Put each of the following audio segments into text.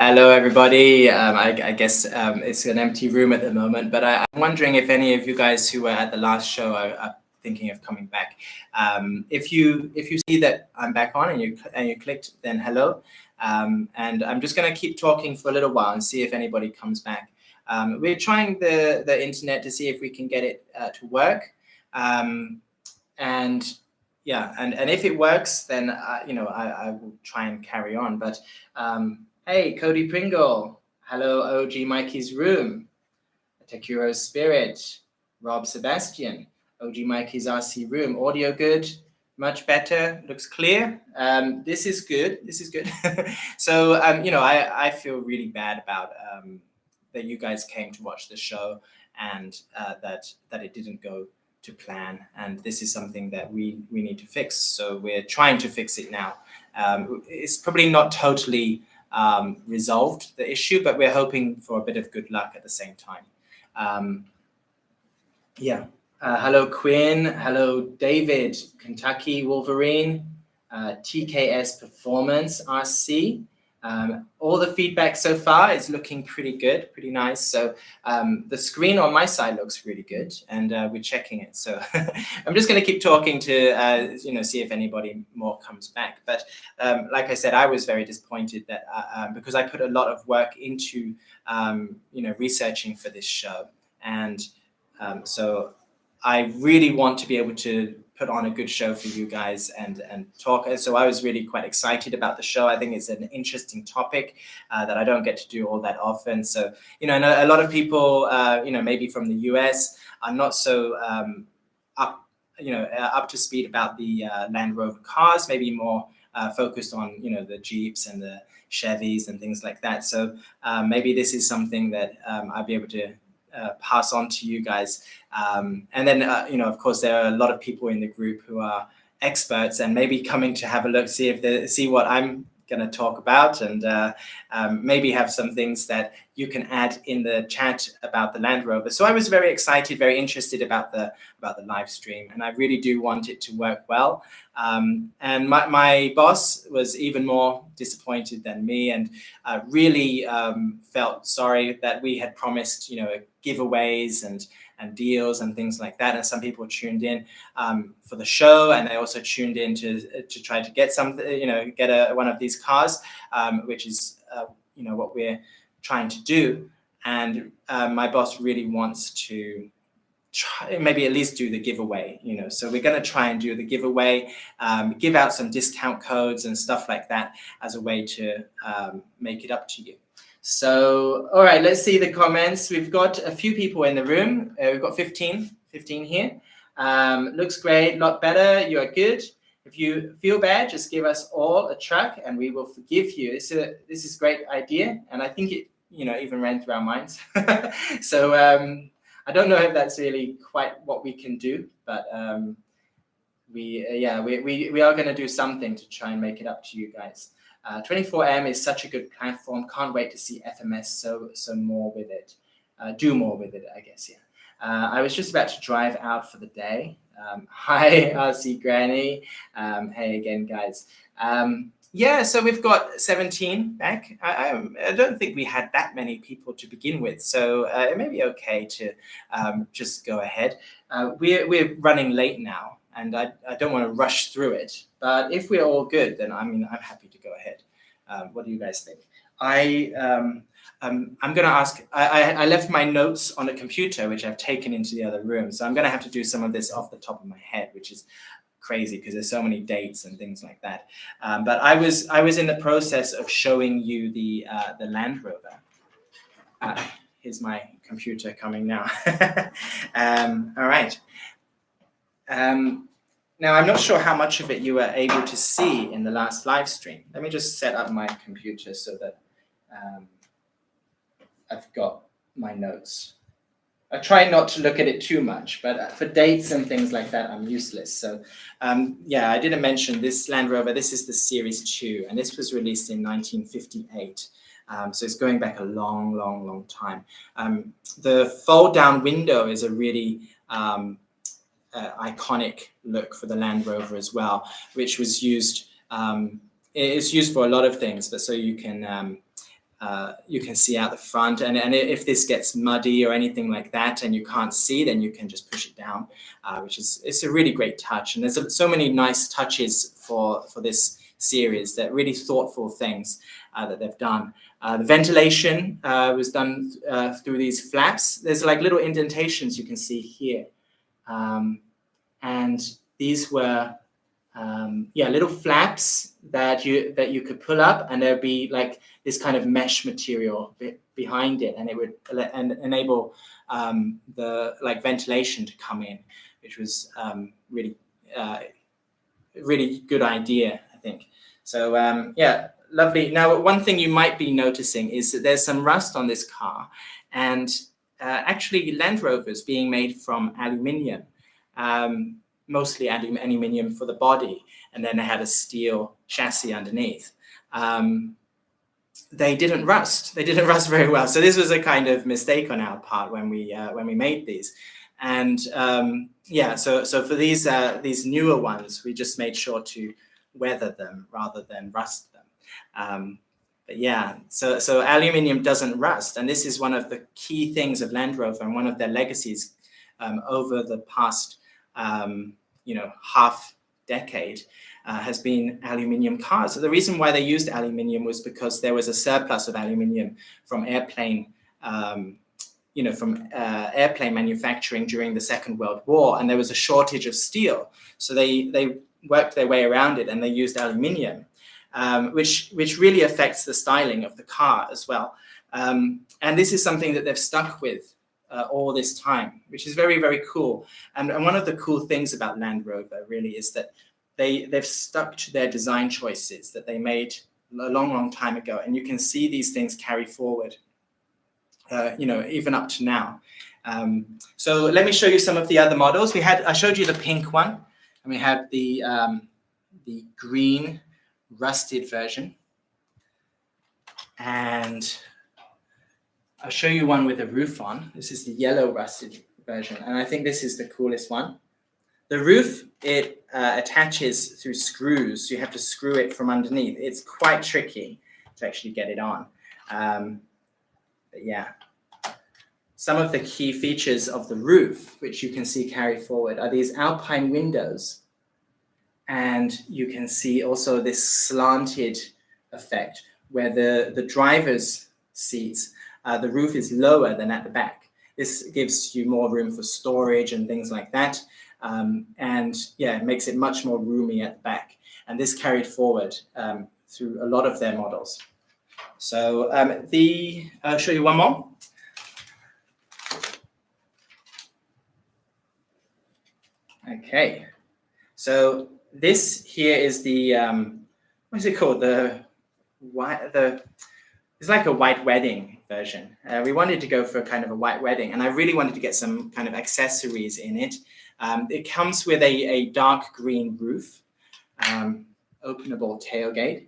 Hello, everybody. I guess it's an empty room at the moment, but I'm wondering if any of you guys who were at the last show are thinking of coming back. If you see that I'm back on and you clicked, then hello. And I'm just going to keep talking for a little while and see if anybody comes back. We're trying the internet to see if we can get it to work. And yeah, and if it works, then I will try and carry on. But hey, Cody Pringle, hello, OG Mikey's Room, Takuro Spirit, Rob Sebastian, OG Mikey's RC Room, audio good, much better, looks clear. This is good. This is good. So I feel really bad about that you guys came to watch the show and that it didn't go to plan, and this is something that we need to fix. So we're trying to fix it now. It's probably not totally resolved the issue, but we're hoping for a bit of good luck at the same time. Hello Quinn, hello David, Kentucky Wolverine, TKS Performance RC. All the feedback so far is looking pretty good, pretty nice. So the screen on my side looks really good, and we're checking it. So I'm just going to keep talking to see if anybody more comes back. But like I said, I was very disappointed that because I put a lot of work into researching for this show, and so I really want to be able to put on a good show for you guys and talk. So I was really quite excited about the show. I think it's an interesting topic that I don't get to do all that often. So, a lot of people, maybe from the US are not so up to speed about the Land Rover cars, maybe more focused on, the Jeeps and the Chevys and things like that. So maybe this is something that I'll be able to pass on to you guys. And then, of course, there are a lot of people in the group who are experts and maybe coming to have a look, see what I'm going to talk about, and maybe have some things that you can add in the chat about the Land Rover. So I was very excited, very interested about the live stream, and I really do want it to work well. And my boss was even more disappointed than me, and really felt sorry that we had promised, giveaways and deals and things like that. And some people tuned in for the show, and they also tuned in to try to get something, get one of these cars, which is what we're trying to do. And my boss really wants to try, maybe at least do the giveaway, so we're going to try and do the giveaway, give out some discount codes and stuff like that as a way to make it up to you. So, all right, let's see the comments. We've got a few people in the room. We've got 15 here. Looks great, lot better. You are good. If you feel bad, just give us all a truck and we will forgive you. This is a great idea. And I think it, even ran through our minds. So I don't know if that's really quite what we can do, but we are going to do something to try and make it up to you guys. 24M is such a good platform. Can't wait to see FMS so more with it. Do more with it, I guess, yeah. I was just about to drive out for the day. Hi, RC Granny. Hey again, guys. So we've got 17 back. I don't think we had that many people to begin with, so it may be okay to just go ahead. We're running late now, and I don't want to rush through it. But if we're all good, then I'm happy to go ahead. What do you guys think? I'm going to ask. I left my notes on a computer, which I've taken into the other room. So I'm going to have to do some of this off the top of my head, which is crazy because there's so many dates and things like that. But I was in the process of showing you the Land Rover. Here's my computer coming now. All right. Now, I'm not sure how much of it you were able to see in the last live stream. Let me just set up my computer so that I've got my notes. I try not to look at it too much, but for dates and things like that, I'm useless. So I didn't mention this Land Rover. This is the Series 2, and this was released in 1958. So it's going back a long, long, long time. The fold-down window is a really iconic look for the Land Rover as well, which was used. It's used for a lot of things, but so you can you can see out the front, and if this gets muddy or anything like that and you can't see, then you can just push it down, which is, it's a really great touch. And there's so many nice touches for this series, that really thoughtful things that they've done. The ventilation was done through these flaps. There's like little indentations you can see here, and these were little flaps that you could pull up, and there'd be like this kind of mesh material behind it, and it would enable the like ventilation to come in, which was really good idea, I think. So yeah, lovely. Now, one thing you might be noticing is that there's some rust on this car, and actually Land Rover's being made from aluminium. Mostly aluminium for the body, and then they had a steel chassis underneath. They didn't rust. They didn't rust very well. So this was a kind of mistake on our part when we made these. And yeah, so for these newer ones, we just made sure to weather them rather than rust them. But yeah, so aluminium doesn't rust, and this is one of the key things of Land Rover, and one of their legacies over the past half decade has been aluminium cars. So the reason why they used aluminium was because there was a surplus of aluminium from airplane airplane manufacturing during the Second World War, and there was a shortage of steel. So they worked their way around it, and they used aluminium, which really affects the styling of the car as well. And this is something that they've stuck with all this time, which is very, very cool. And one of the cool things about Land Rover really is that they've stuck to their design choices that they made a long, long time ago. And you can see these things carry forward, even up to now. So let me show you some of the other models. I showed you the pink one, and we have the green rusted version. And I'll show you one with a roof on. This is the yellow rusted version, and I think this is the coolest one. The roof, it attaches through screws. So you have to screw it from underneath. It's quite tricky to actually get it on. But yeah, some of the key features of the roof, which you can see carry forward, are these alpine windows. And you can see also this slanted effect where the driver's seats, the roof is lower than at the back. This gives you more room for storage and things like that. And yeah, it makes it much more roomy at the back. And this carried forward through a lot of their models. So I'll show you one more. Okay, so this here is the, what is it called? It's like a white wedding version. We wanted to go for a kind of a white wedding, and I really wanted to get some kind of accessories in it. It comes with a dark green roof, openable tailgate.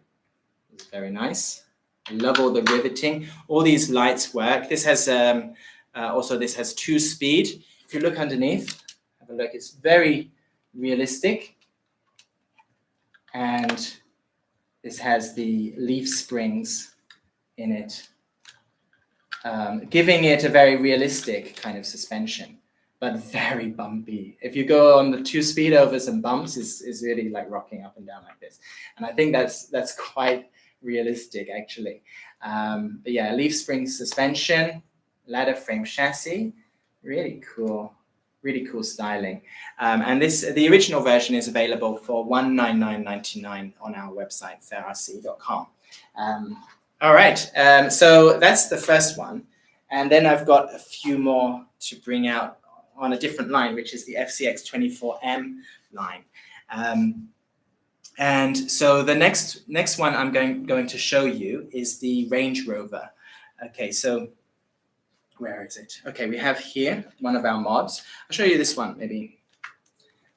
It's very nice. I love all the riveting. All these lights work. This has this has 2-speed. If you look underneath, have a look. It's very realistic, and this has the leaf springs in it, giving it a very realistic kind of suspension, but very bumpy. If you go on the 2-speed over some bumps, is really like rocking up and down like this. And I think that's quite realistic actually. But yeah, leaf spring suspension, ladder frame chassis, really cool styling. And the original version is available for $199.99 on our website, fairrc.com. All right, so that's the first one. And then I've got a few more to bring out on a different line, which is the FCX24M line. And so the next one I'm going to show you is the Range Rover. Okay, so where is it? Okay, we have here one of our mods. I'll show you this one, maybe.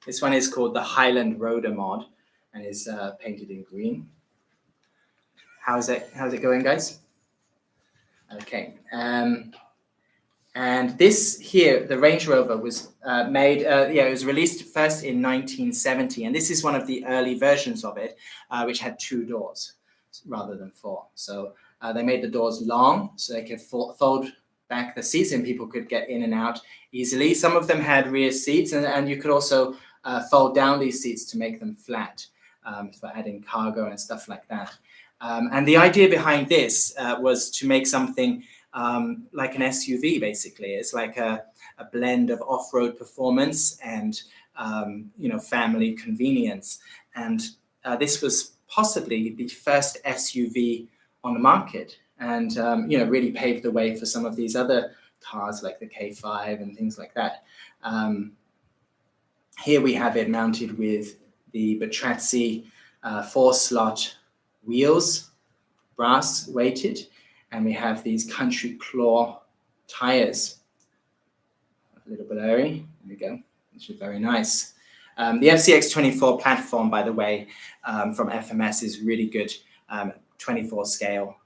This one is called the Highland Roader mod, and is painted in green. How's it going, guys? Okay, and this here, the Range Rover, was made. It was released first in 1970, and this is one of the early versions of it, which had 2 doors rather than 4. So They made the doors long so they could fold back the seats and people could get in and out easily. Some of them had rear seats, and you could also fold down these seats to make them flat for adding cargo and stuff like that. And the idea behind this was to make something like an SUV, basically. It's like a blend of off-road performance and family convenience. And this was possibly the first SUV on the market, and really paved the way for some of these other cars like the K5 and things like that. Here we have it mounted with the Batrazzi 4-slot wheels, brass weighted, and we have these country claw tires. A little blurry, there we go, which is very nice. The FCX24 platform, by the way, from FMS is really good, 24 scale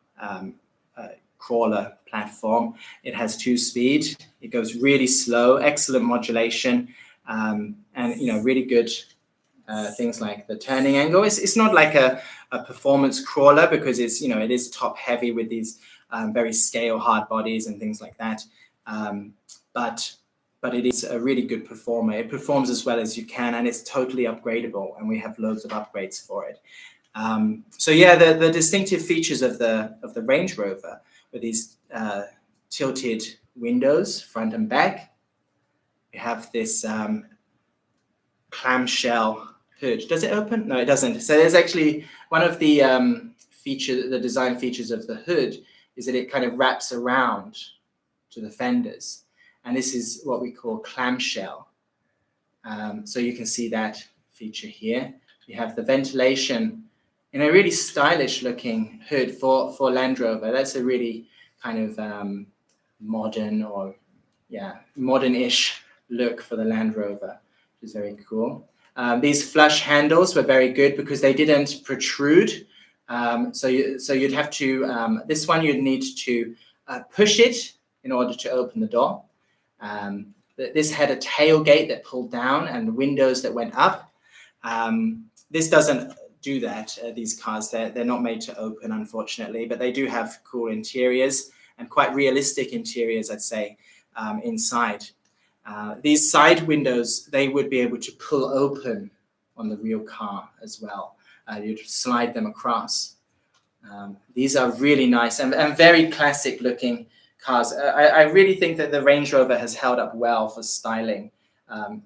crawler platform. It has 2-speed, it goes really slow, excellent modulation, and really good things like the turning angle. It's not like a performance crawler because it is top heavy with these very scale hard bodies and things like that. But it is a really good performer. It performs as well as you can, and it's totally upgradable, and we have loads of upgrades for it. So yeah, the distinctive features of the Range Rover with these tilted windows, front and back. We have this clamshell hood. Does it open? No, it doesn't. So there's actually one of the the design features of the hood is that it kind of wraps around to the fenders. And this is what we call clamshell. So you can see that feature here. We have the ventilation in a really stylish looking hood for Land Rover. That's a really kind of modern or modern-ish look for the Land Rover, which is very cool. These flush handles were very good because they didn't protrude. So you'd have to, this one you'd need to push it in order to open the door. This had a tailgate that pulled down and windows that went up. This doesn't do that, these cars. They're not made to open, unfortunately, but they do have cool interiors and quite realistic interiors, I'd say, inside. These side windows, they would be able to pull open on the real car as well. You'd slide them across. These are really nice and very classic looking cars. I really think that the Range Rover has held up well for styling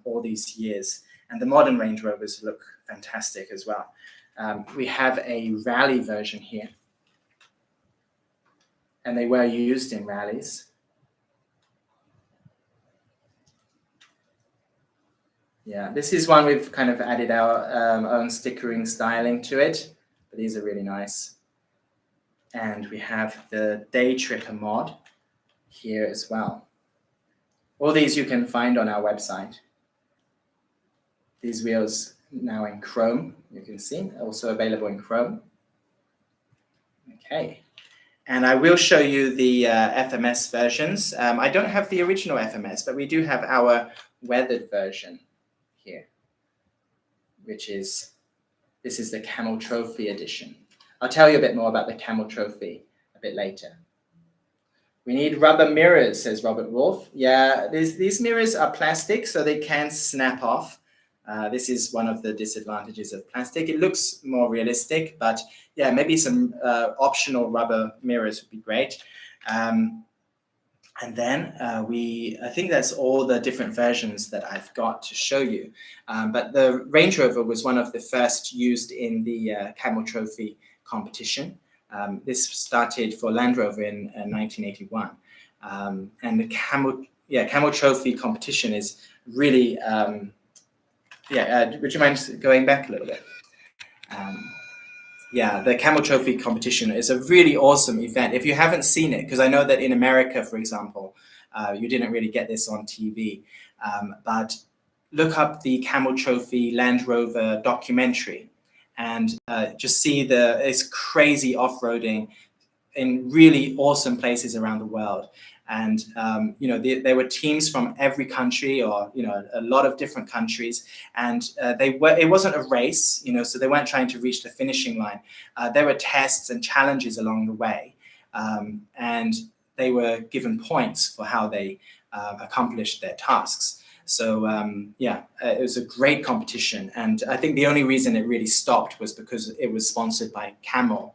all these years. And the modern Range Rovers look fantastic as well. We have a rally version here. And they were used in rallies. Yeah, this is one we've kind of added our own stickering styling to it, but these are really nice. And we have the Day Tripper mod here as well. All these you can find on our website. These wheels now in chrome, you can see, also available in chrome. Okay, and I will show you the FMS versions. I don't have the original FMS, but we do have our weathered version here, which is, this is the Camel Trophy edition. I'll tell you a bit more about the Camel Trophy a bit later. We need rubber mirrors, says Robert Wolf. Yeah, these mirrors are plastic, so they can snap off. This is one of the disadvantages of plastic. It looks more realistic, but yeah, maybe some optional rubber mirrors would be great. And then I think that's all the different versions that I've got to show you. But the Range Rover was one of the first used in the Camel Trophy competition. This started for Land Rover in 1981. And the Camel Trophy competition is really, would you mind going back a little bit? Yeah, the Camel Trophy competition is a really awesome event. If you haven't seen it, because I know that in America, for example, you didn't really get this on TV, but look up the Camel Trophy Land Rover documentary and just see this crazy off-roading in really awesome places around the world. And, there were teams from every country or, a lot of different countries. And it wasn't a race, so they weren't trying to reach the finishing line. There were tests and challenges along the way. and they were given points for how they accomplished their tasks. So it was a great competition, and I think the only reason it really stopped was because it was sponsored by Camel,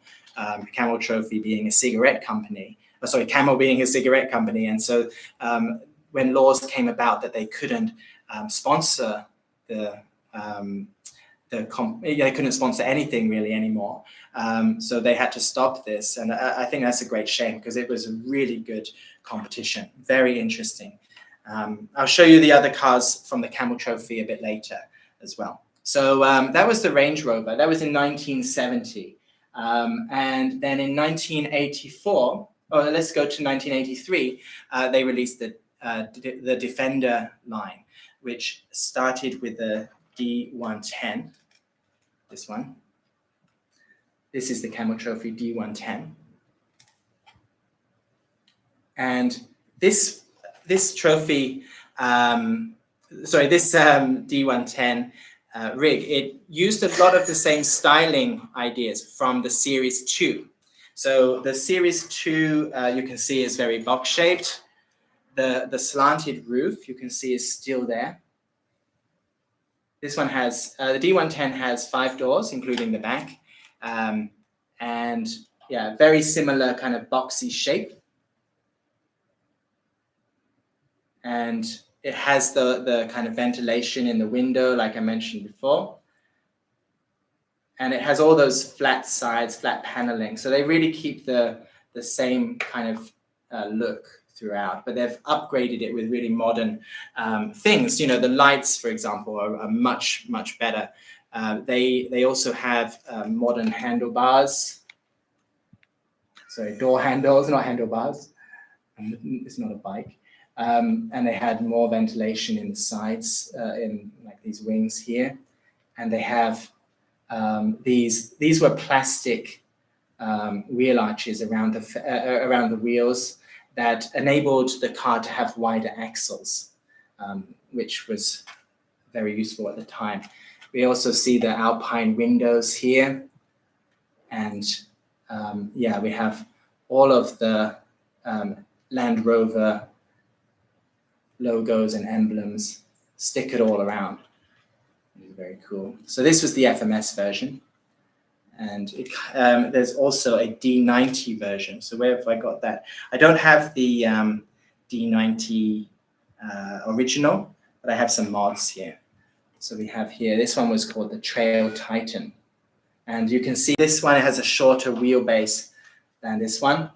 Camel Trophy being a cigarette company. Camel being a cigarette company, and so when laws came about that they couldn't sponsor they couldn't sponsor anything really anymore, so they had to stop this, and I think that's a great shame because it was a really good competition, very interesting. I'll show you the other cars from the Camel Trophy a bit later as well. So that was the Range Rover. That was in 1970. And then in 1984, let's go to 1983, they released the Defender line, which started with the D110, this one. This is the Camel Trophy D110. And this trophy, this D110 rig, it used a lot of the same styling ideas from the Series 2. So the Series 2, you can see, is very box-shaped. The slanted roof, you can see, is still there. This one has, the D110 has 5 doors, including the back. And yeah, very similar kind of boxy shape. And it has the kind of ventilation in the window, like I mentioned before. And it has all those flat sides, flat paneling. So they really keep the same kind of look throughout, but they've upgraded it with really modern things. You know, the lights, for example, are much, much better. They also have modern handlebars. Sorry, door handles, not handlebars. It's not a bike. And they had more ventilation in the sides, in like these wings here. And they have these were plastic wheel arches around the wheels that enabled the car to have wider axles, which was very useful at the time. We also see the Alpine windows here. And we have all of the Land Rover logos and emblems stickered all around. It's very cool. So this was the FMS version. And there's also a D90 version. So where have I got that? I don't have the D90 original, but I have some mods here. So we have here, this one was called the Trail Titan. And you can see this one has a shorter wheelbase than this one.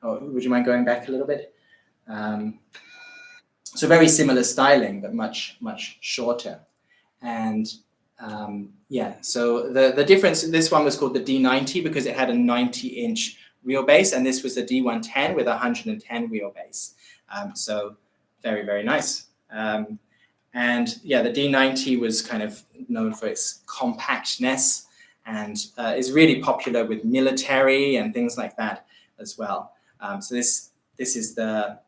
Would you mind going back a little bit? So very similar styling, but much, much shorter. And so the difference, this one was called the D90 because it had a 90-inch wheelbase, and this was the D110 with a 110 wheelbase. So very, very nice. The D90 was kind of known for its compactness and is really popular with military and things like that as well. So this is the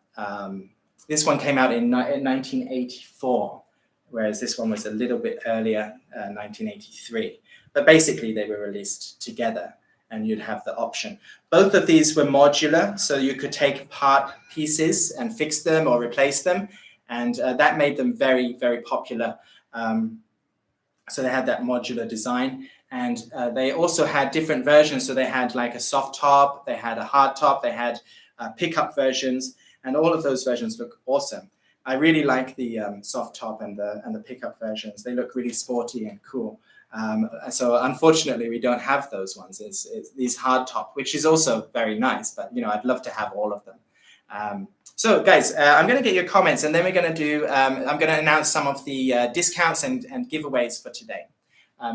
this one came out in 1984. Whereas this one was a little bit earlier, 1983. But basically, they were released together, and you'd have the option. Both of these were modular, so you could take part pieces and fix them or replace them, and that made them very, very popular. So they had that modular design, and they also had different versions. So they had like a soft top, they had a hard top, they had pickup versions, and all of those versions look awesome. I really like the soft top and the pickup versions. They look really sporty and cool. So unfortunately, we don't have those ones. It's these hard top, which is also very nice. But I'd love to have all of them. So guys, I'm going to get your comments, and then we're going to do. I'm going to announce some of the discounts and giveaways for today.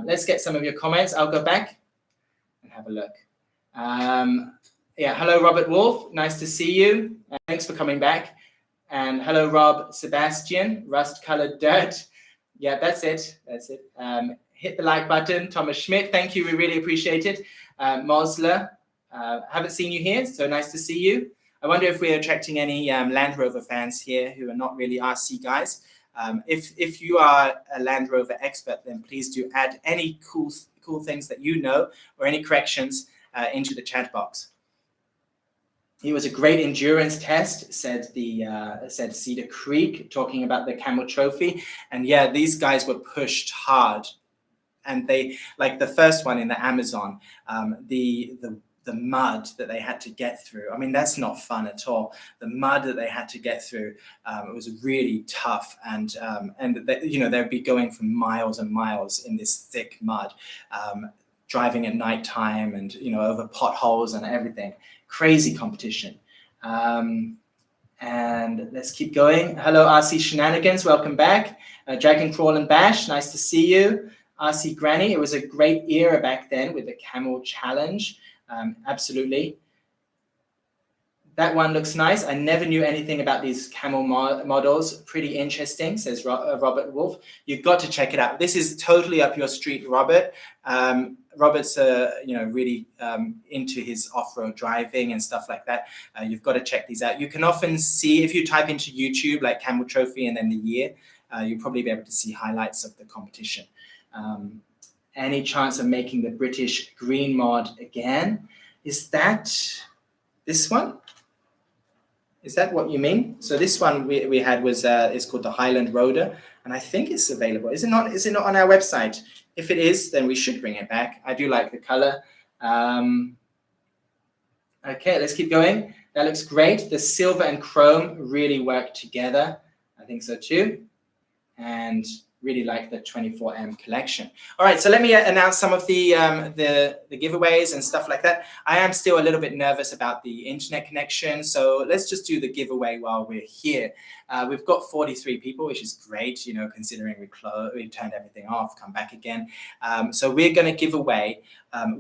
Let's get some of your comments. I'll go back and have a look. Hello, Robert Wolf. Nice to see you. Thanks for coming back. And hello, Rob Sebastian, rust-colored dirt. Yeah, that's it. That's it. Hit the like button. Thomas Schmidt, thank you. We really appreciate it. Mosler, haven't seen you here, so nice to see you. I wonder if we're attracting any Land Rover fans here who are not really RC guys. If you are a Land Rover expert, then please do add any cool things that you know or any corrections into the chat box. It was a great endurance test, said Cedar Creek, talking about the Camel Trophy. And yeah, these guys were pushed hard. And they, like the first one in the Amazon, the mud that they had to get through. I mean, that's not fun at all. The mud that they had to get through, it was really tough. And they, you know, they'd be going for miles and miles in this thick mud, driving at nighttime and, you know, over potholes and everything. Crazy competition. And let's keep going. Hello, RC Shenanigans. Welcome back. Dragon Crawl and Bash. Nice to see you. RC Granny. It was a great era back then with the Camel Challenge. Absolutely. That one looks nice. I never knew anything about these camel models. Pretty interesting, says Robert Wolf. You've got to check it out. This is totally up your street, Robert. Robert's you know, really into his off-road driving and stuff like that. You've got to check these out. You can often see, if you type into YouTube like Camel Trophy and then the year, you'll probably be able to see highlights of the competition. Any chance of making the British green mod again? Is that this one? Is that what you mean? So this one we had was is called the Highland Roader, and I think it's available. Is it not? Is it not on our website? If it is, then we should bring it back. I do like the color. Okay, let's keep going. That looks great. The silver and chrome really work together. I think so too. And really like the 24M collection. All right, so let me announce some of the giveaways and stuff like that. I am still a little bit nervous about the internet connection, so let's just do the giveaway while we're here. We've got 43 people, which is great, you know, considering we turned everything off, come back again. So we're going to give away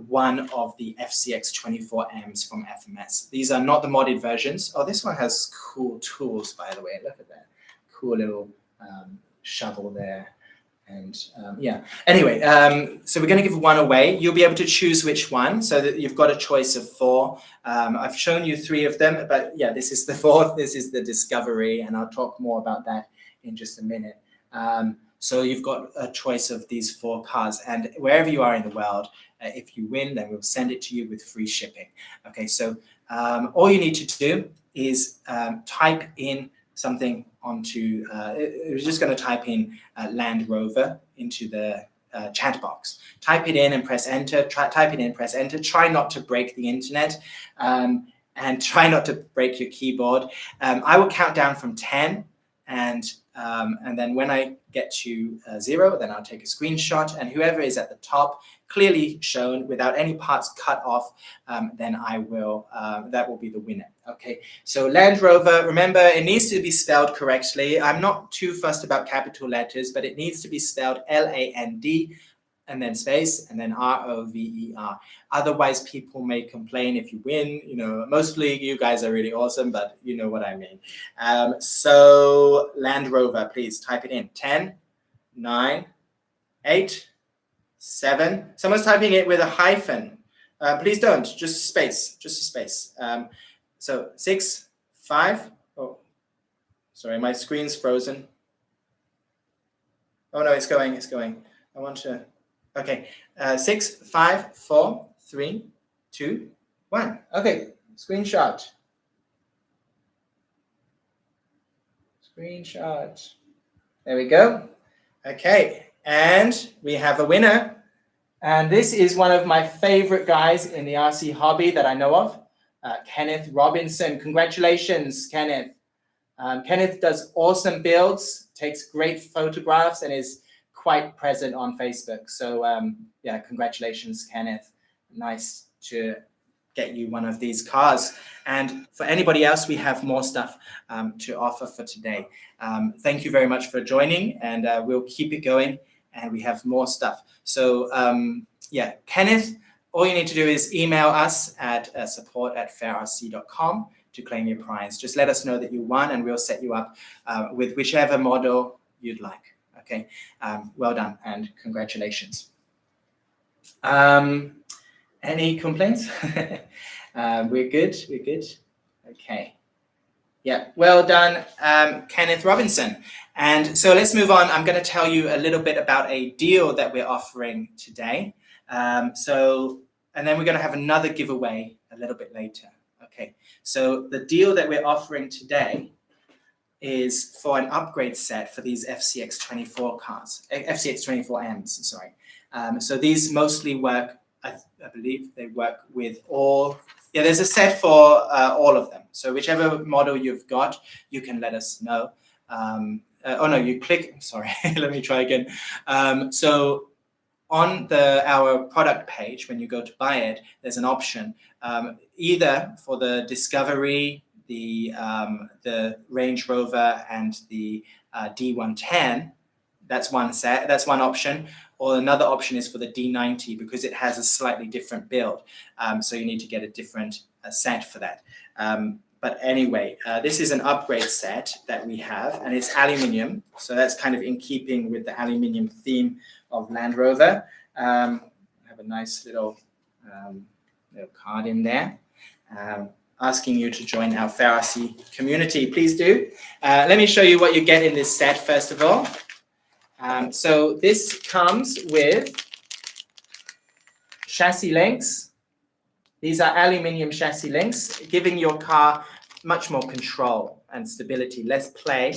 one of the FCX 24Ms from FMS. These are not the modded versions. Oh, this one has cool tools, by the way. Look at that. Cool little shovel there. And yeah, anyway, so we're going to give one away. You'll be able to choose which one, so that you've got a choice of 4. I've shown you 3 of them, but yeah, this is the 4th. This is the Discovery, and I'll talk more about that in just a minute. So you've got a choice of these 4 cars, and wherever you are in the world, if you win, then we'll send it to you with free shipping. Okay, so all you need to do is type in something onto, we're just going to type in Land Rover into the chat box. Type it in and press enter. Type it in, press enter. Try not to break the internet and try not to break your keyboard. I will count down from 10, and then when I get to 0, then I'll take a screenshot, and whoever is at the top, clearly shown without any parts cut off, then I will, that will be the winner. Okay, so Land Rover, remember, it needs to be spelled correctly. I'm not too fussed about capital letters, but it needs to be spelled L-A-N-D, and then space, and then R-O-V-E-R. Otherwise, people may complain if you win. You know, mostly you guys are really awesome, but you know what I mean. So Land Rover, please type it in. 10, 9, 8, 7. Someone's typing it with a hyphen. Please don't, just space, just a space. So 6, 5. Oh, sorry, my screen's frozen. Oh no, it's going, it's going. I want to, okay. 6, 5, 4, 3, 2, 1. Okay, screenshot. Screenshot. There we go. Okay, and we have a winner. And this is one of my favorite guys in the RC hobby that I know of, Kenneth Robinson. Congratulations, Kenneth. Kenneth does awesome builds, takes great photographs, and is quite present on Facebook. So yeah, congratulations, Kenneth. Nice to get you one of these cars. And for anybody else, we have more stuff to offer for today. Thank you very much for joining, and we'll keep it going, and we have more stuff. So yeah, Kenneth, all you need to do is email us at support@fairrc.com to claim your prize. Just let us know that you won, and we'll set you up with whichever model you'd like. Okay, well done, and congratulations. Any complaints? We're good, we're good. Okay. Yeah, well done, Kenneth Robinson. And so let's move on. I'm going to tell you a little bit about a deal that we're offering today. And then we're going to have another giveaway a little bit later. Okay, so the deal that we're offering today is for an upgrade set for these FCX24 cars, FCX24Ms, sorry. So these mostly work, I believe they work with all, yeah, there's a set for all of them. So whichever model you've got, you can let us know. Oh no, you click, sorry, let me try again. So on our product page, when you go to buy it, there's an option either for the Discovery, the Range Rover, and the D110. That's one set. That's one option. Or another option is for the D90 because it has a slightly different build. So you need to get a different set for that. But anyway, this is an upgrade set that we have, and it's aluminium. So that's kind of in keeping with the aluminium theme of Land Rover. I have a nice little card in there asking you to join our Pharisee community. Please do. Let me show you what you get in this set, first of all. So this comes with chassis links. These are aluminium chassis links, giving your car much more control and stability, less play.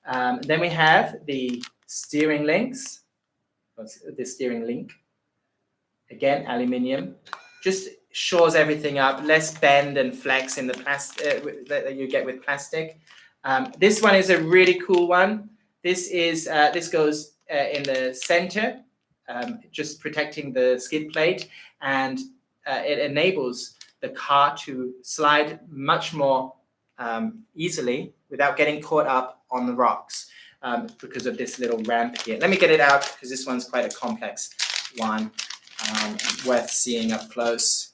Then we have the steering links. The steering link, again aluminium, just shores everything up, less bend and flex in the plastic that you get with plastic. This one is a really cool one. This goes in the center, just protecting the skid plate, and it enables the car to slide much more easily without getting caught up on the rocks. Because of this little ramp here. Let me get it out because this one's quite a complex one, worth seeing up close.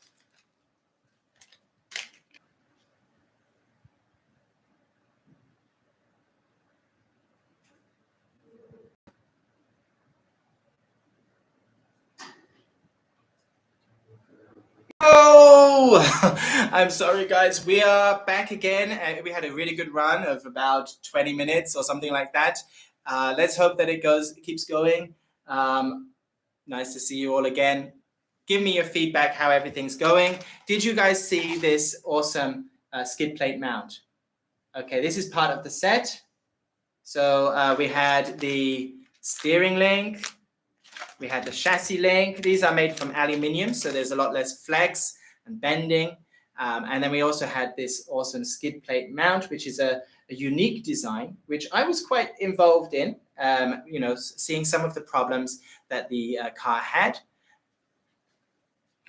Oh, I'm sorry, guys. We are back again. We had a really good run of about 20 minutes or something like that. Let's hope that it keeps going. Nice to see you all again. Give me your feedback, how everything's going. Did you guys see this awesome skid plate mount? Okay, this is part of the set. So we had the steering link. We had the chassis link. These are made from aluminium, so there's a lot less flex and bending. And then we also had this awesome skid plate mount, which is a unique design, which I was quite involved in, seeing some of the problems that the car had.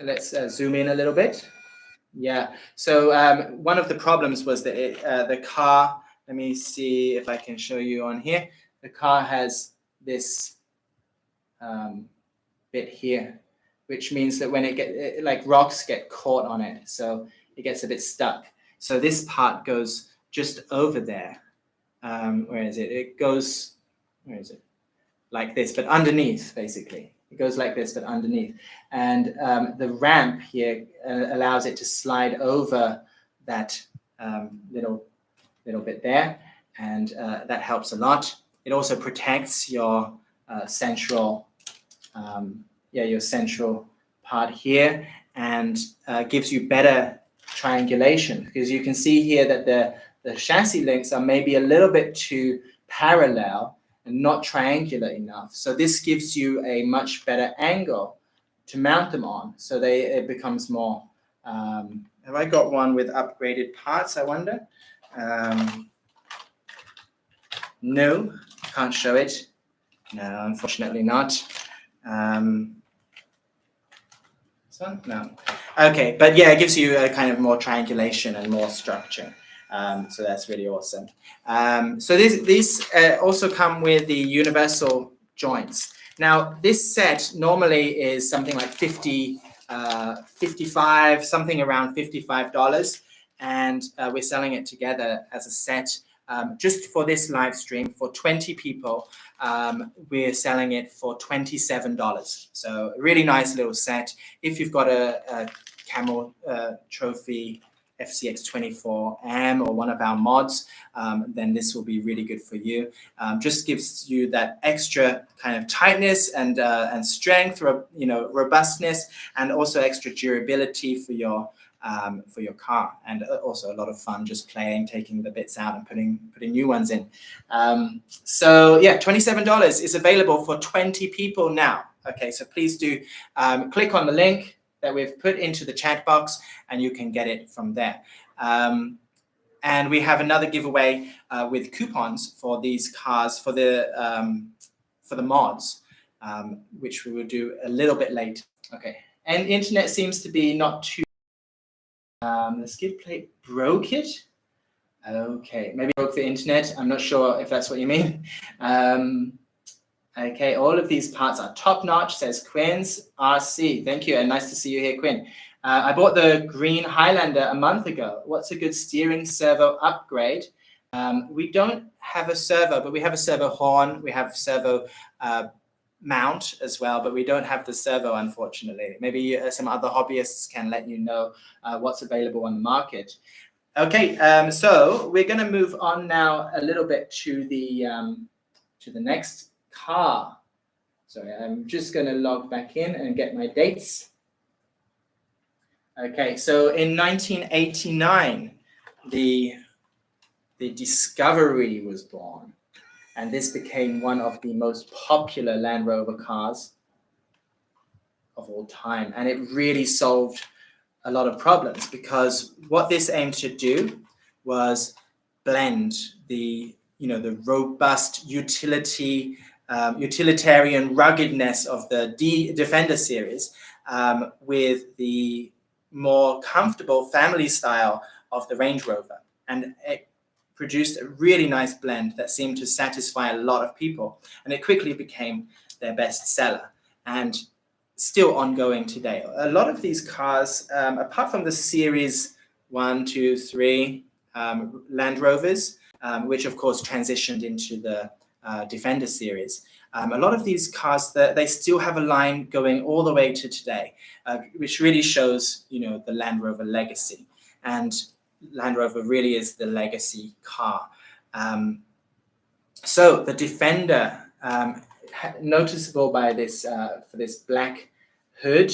Let's zoom in a little bit. Yeah, so one of the problems was that the car, let me see if I can show you on here. The car has this bit here, which means that when like rocks get caught on it, so it gets a bit stuck. So this part goes just over there. Where is it? It goes, where is it? Like this, but underneath, basically. It goes like this, but underneath. And the ramp here allows it to slide over that little bit there, and that helps a lot. It also protects your central your central part here, and gives you better triangulation, because you can see here that the chassis links are maybe a little bit too parallel and not triangular enough. So this gives you a much better angle to mount them on, so it becomes more. Have I got one with upgraded parts, I wonder? No, can't show it. No, unfortunately not. This one? No. Okay, but yeah, it gives you a kind of more triangulation and more structure. So that's really awesome. So these also come with the universal joints. Now, this set normally is something like $55, something around $55. And we're selling it together as a set. Just for this live stream, for 20 people, we're selling it for $27. So a really nice little set. If you've got a Camel Trophy FCX24M or one of our mods, then this will be really good for you. Just gives you that extra kind of tightness and strength, robustness, and also extra durability for your for your car, and also a lot of fun just playing, taking the bits out and putting new ones in. So yeah, $27 is available for 20 people now. Okay, so please do click on the link that we've put into the chat box, and you can get it from there. And we have another giveaway with coupons for these cars for the mods, which we will do a little bit later. Okay, and the internet seems to be not too. The skid plate broke it. Okay, maybe broke the internet. I'm not sure if that's what you mean. Okay, all of these parts are top notch, says Quinn's RC. Thank you, and nice to see you here, Quinn. I bought the green Highlander a month ago. What's a good steering servo upgrade? We don't have a servo, but we have a servo horn. We have servo mount as well, but we don't have the servo, unfortunately. Maybe some other hobbyists can let you know what's available on the market. Okay, so we're going to move on now a little bit to the next car. Sorry, I'm just going to log back in and get my dates. Okay, so in 1989, the Discovery was born, and this became one of the most popular Land Rover cars of all time, and it really solved a lot of problems, because what this aimed to do was blend the robust utilitarian ruggedness of the Defender series with the more comfortable family style of the Range Rover, and it produced a really nice blend that seemed to satisfy a lot of people, and it quickly became their best seller and still ongoing today. A lot of these cars, apart from the Series 1, 2, 3 Land Rovers, which of course transitioned into the Defender series, a lot of these cars, they still have a line going all the way to today, which really shows, the Land Rover legacy. And Land Rover really is the legacy car. So the Defender, noticeable by this for this black hood,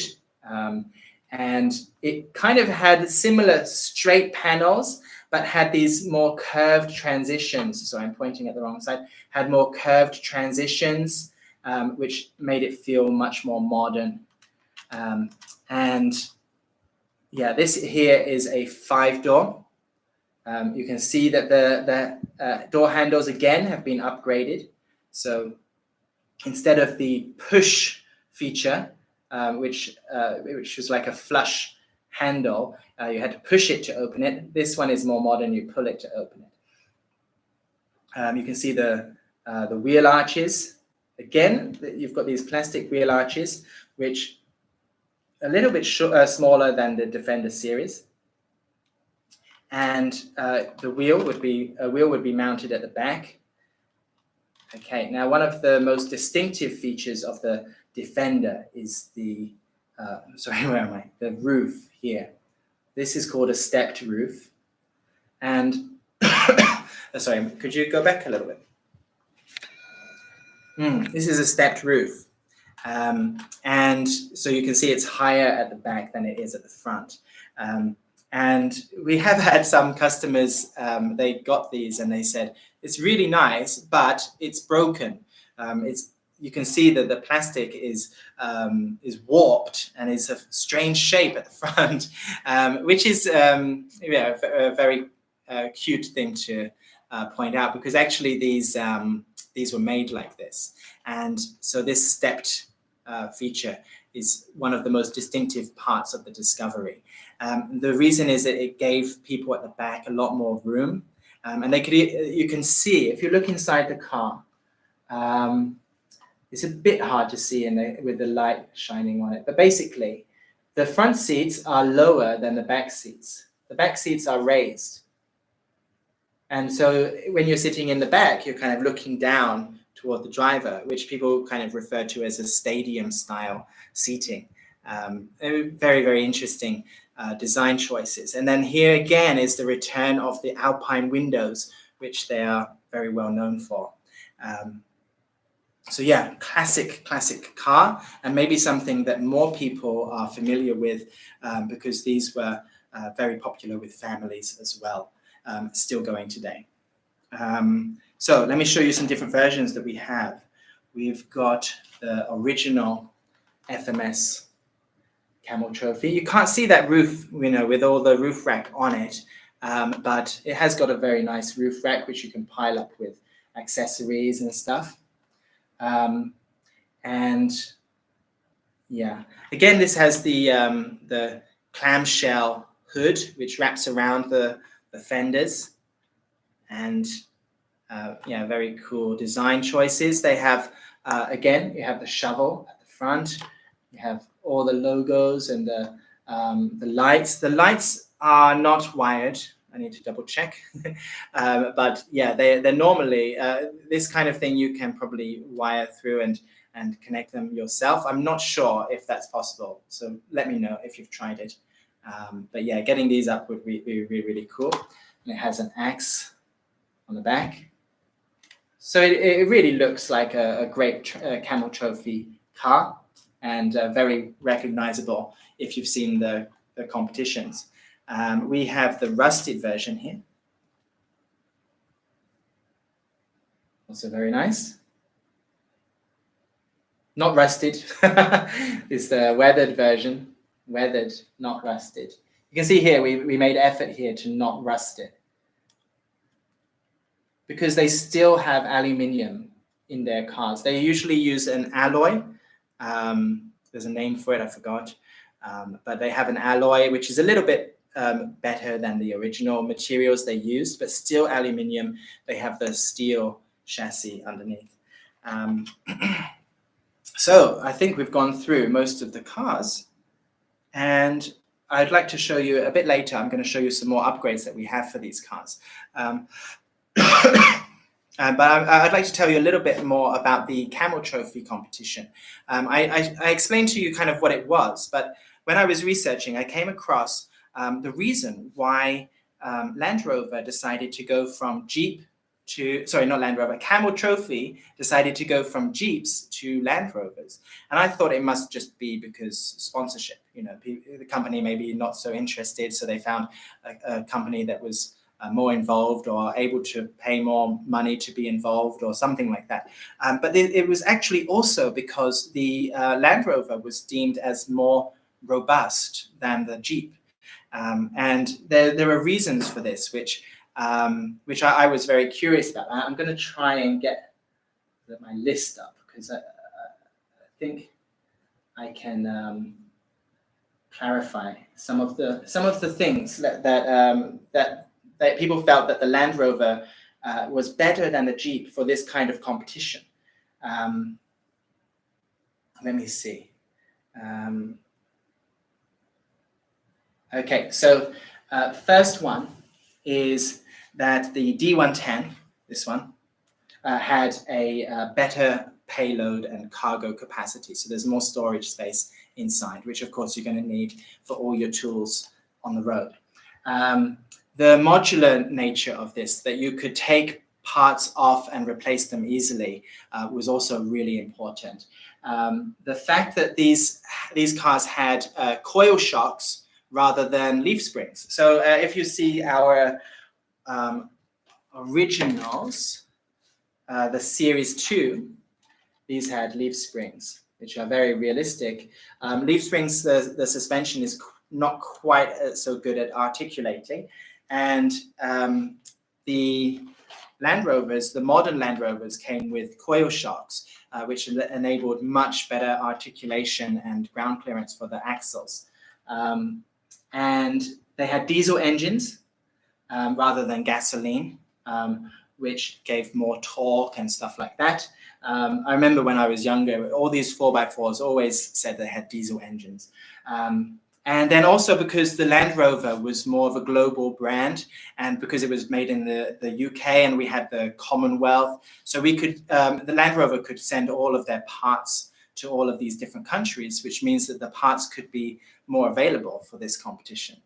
and it kind of had similar straight panels, but had these more curved transitions. So I'm pointing at the wrong side. Had more curved transitions, which made it feel much more modern. And yeah, this here is a 5-door. You can see that the door handles again have been upgraded. So instead of the push feature, which was like a flush handle, you had to push it to open it. This one is more modern. You pull it to open it. You can see the wheel arches. Again, you've got these plastic wheel arches, which a little bit smaller than the Defender series. And the wheel would be mounted at the back. Okay, now one of the most distinctive features of the Defender is the, the roof here. This is called a stepped roof. And, sorry, could you go back a little bit? This is a stepped roof. And so you can see it's higher at the back than it is at the front. And we have had some customers, they got these and they said, it's really nice, but it's broken. You can see that the plastic is warped and is a strange shape at the front, which is a very cute thing to point out, because actually these were made like this. And so this stepped feature is one of the most distinctive parts of the Discovery. The reason is that it gave people at the back a lot more room, and you can see, if you look inside the car, it's a bit hard to see with the light shining on it, but basically the front seats are lower than the back seats. The back seats are raised. And so when you're sitting in the back, you're kind of looking down toward the driver, which people kind of refer to as a stadium style seating. Very, very interesting design choices. And then here again is the return of the Alpine windows, which they are very well known for. So yeah, classic car, and maybe something that more people are familiar with, because these were very popular with families as well, still going today. So let me show you some different versions that we have. We've got the original FMS Camel Trophy. You can't see that roof, with all the roof rack on it, but it has got a very nice roof rack which you can pile up with accessories and stuff. And yeah, again, this has the clamshell hood which wraps around the fenders, and yeah, very cool design choices. They have again, you have the shovel at the front. You have all the logos and the lights. The lights are not wired. I need to double check. But yeah, they're normally, this kind of thing you can probably wire through and connect them yourself. I'm not sure if that's possible, so let me know if you've tried it. But yeah, getting these up would be really cool. And it has an axe on the back. So it really looks like a great Camel Trophy car, and very recognizable if you've seen the competitions. We have the rusted version here. Also very nice. Not rusted. It's the weathered version. Weathered, not rusted. You can see here, we made effort here to not rust it, because they still have aluminium in their cars. They usually use an alloy. There's a name for it, I forgot. But they have an alloy which is a little bit better than the original materials they used, but still aluminium. They have the steel chassis underneath. So I think we've gone through most of the cars, and I'd like to show you a bit later. I'm going to show you some more upgrades that we have for these cars. But I'd like to tell you a little bit more about the Camel Trophy competition. I explained to you kind of what it was, but when I was researching, I came across the reason why Land Rover decided to go from Jeep to, sorry, not Land Rover, Camel Trophy decided to go from Jeeps to Land Rovers. And I thought it must just be because sponsorship, the company maybe not so interested, so they found a company that was more involved or able to pay more money to be involved or something like that. But it was actually also because the Land Rover was deemed as more robust than the Jeep. And there are reasons for this, which I was very curious about. I'm going to try and get my list up, because I think I can clarify some of the things that people felt that the Land Rover was better than the Jeep for this kind of competition. Let me see. Okay, so first one is that the D110, this one, had a better payload and cargo capacity. So there's more storage space inside, which of course you're going to need for all your tools on the road. The modular nature of this, that you could take parts off and replace them easily, was also really important. The fact that these cars had coil shocks rather than leaf springs. So if you see our originals, the Series 2, these had leaf springs, which are very realistic. Leaf springs, the suspension is not quite so good at articulating. And the Land Rovers, the modern Land Rovers, came with coil shocks, which enabled much better articulation and ground clearance for the axles. And they had diesel engines rather than gasoline, which gave more torque and stuff like that. I remember when I was younger, all these 4x4s always said they had diesel engines. And then also because the Land Rover was more of a global brand, and because it was made in the UK and we had the Commonwealth, so we could, the Land Rover could send all of their parts to all of these different countries, which means that the parts could be more available for this competition.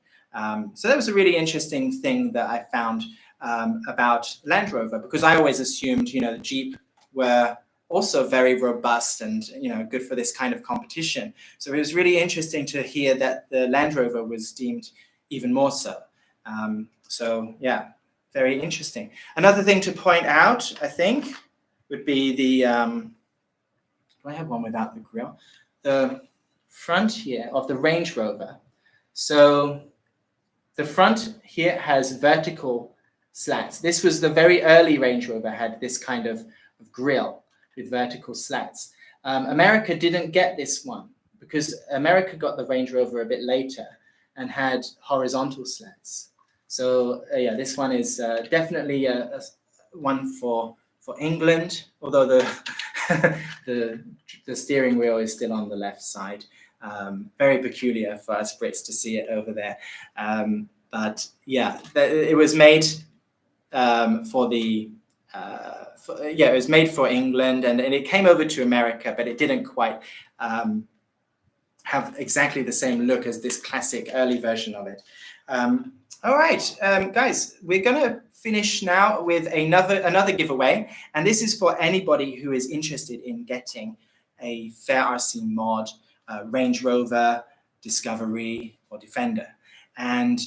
So that was a really interesting thing that I found about Land Rover, because I always assumed, the Jeep were also very robust and good for this kind of competition. So it was really interesting to hear that the Land Rover was deemed even more so. So yeah, very interesting. Another thing to point out, I think, would be the, do I have one without the grille? The front here of the Range Rover. So the front here has vertical slats. This was the very early Range Rover had this kind of grille with vertical slats. America didn't get this one because America got the Range Rover a bit later and had horizontal slats. So yeah, this one is definitely a one for England, although the steering wheel is still on the left side. Very peculiar for us Brits to see it over there. But yeah, it was made for the it was made for England, and it came over to America, but it didn't quite have exactly the same look as this classic early version of it. All right, guys, we're gonna finish now with another giveaway, and this is for anybody who is interested in getting a Fair RC mod, Range Rover, Discovery, or Defender. And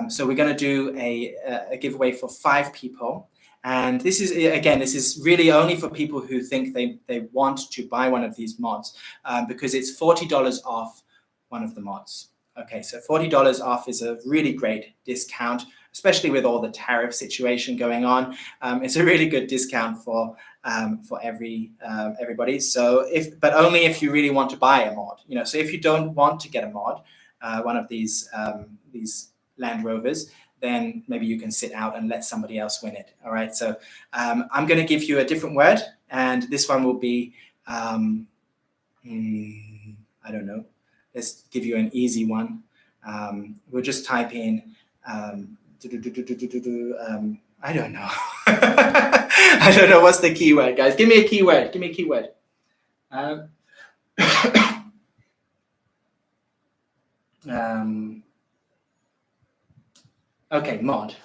so we're going to do a giveaway for 5 people. And this is, again, this is really only for people who think they want to buy one of these mods, because it's $40 off one of the mods. Okay, so $40 off is a really great discount, especially with all the tariff situation going on. It's a really good discount for everybody. So but only if you really want to buy a mod. You know, so if you don't want to get a mod, one of these Land Rovers, then maybe you can sit out and let somebody else win it. All right. So I'm going to give you a different word, and this one will be I don't know. Let's give you an easy one. We'll just type in I don't know. I don't know what's the keyword, guys. Give me a keyword. Give me a keyword. Okay, mod.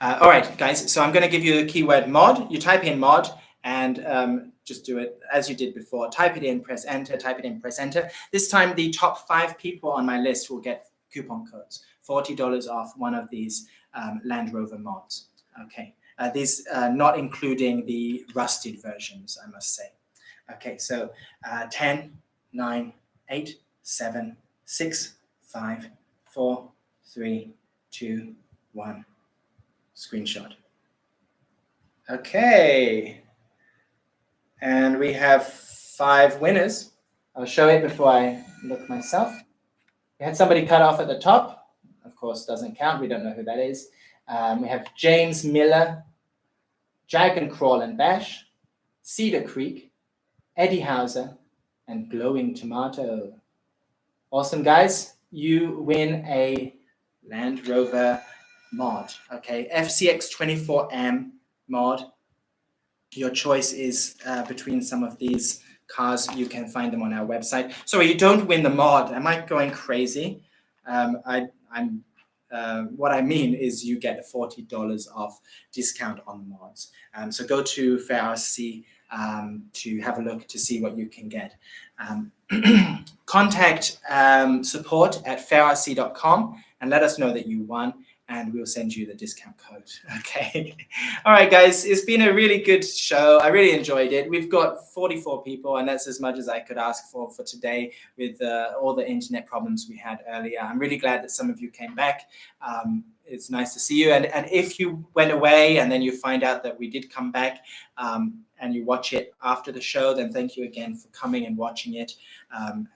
All right, guys. So I'm going to give you the keyword mod. You type in mod and just do it as you did before. Type it in, press enter. Type it in, press enter. This time, the top 5 people on my list will get coupon codes. $40 off one of these Land Rover mods. Okay, these not including the rusted versions, I must say. Okay, so 10, 9, 8, 7, 6, 5, 4, 3, 2, 1. Screenshot. Okay, and we have 5 winners. I'll show it before I look myself. We had somebody cut off at the top. Of course, doesn't count. We don't know who that is. We have James Miller, Jag and Crawl and Bash, Cedar Creek, Eddie Hauser, and Glowing Tomato. Awesome, guys. You win a Land Rover mod. Okay, FCX24M mod. Your choice is between some of these cars. You can find them on our website. Sorry, you don't win the mod. Am I going crazy? What I mean is you get a $40 off discount on the mods. So go to Fair RC to have a look to see what you can get. Contact support at fairrc.com and let us know that you won, and we'll send you the discount code. Okay. All right, guys, it's been a really good show. I really enjoyed it. We've got 44 people, and that's as much as I could ask for today with all the internet problems we had earlier. I'm really glad that some of you came back. It's nice to see you. And if you went away and then you find out that we did come back and you watch it after the show, then thank you again for coming and watching it,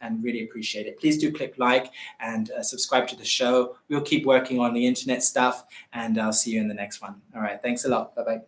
and really appreciate it. Please do click like and subscribe to the show. We'll keep working on the internet stuff, and I'll see you in the next one. All right. Thanks a lot. Bye-bye.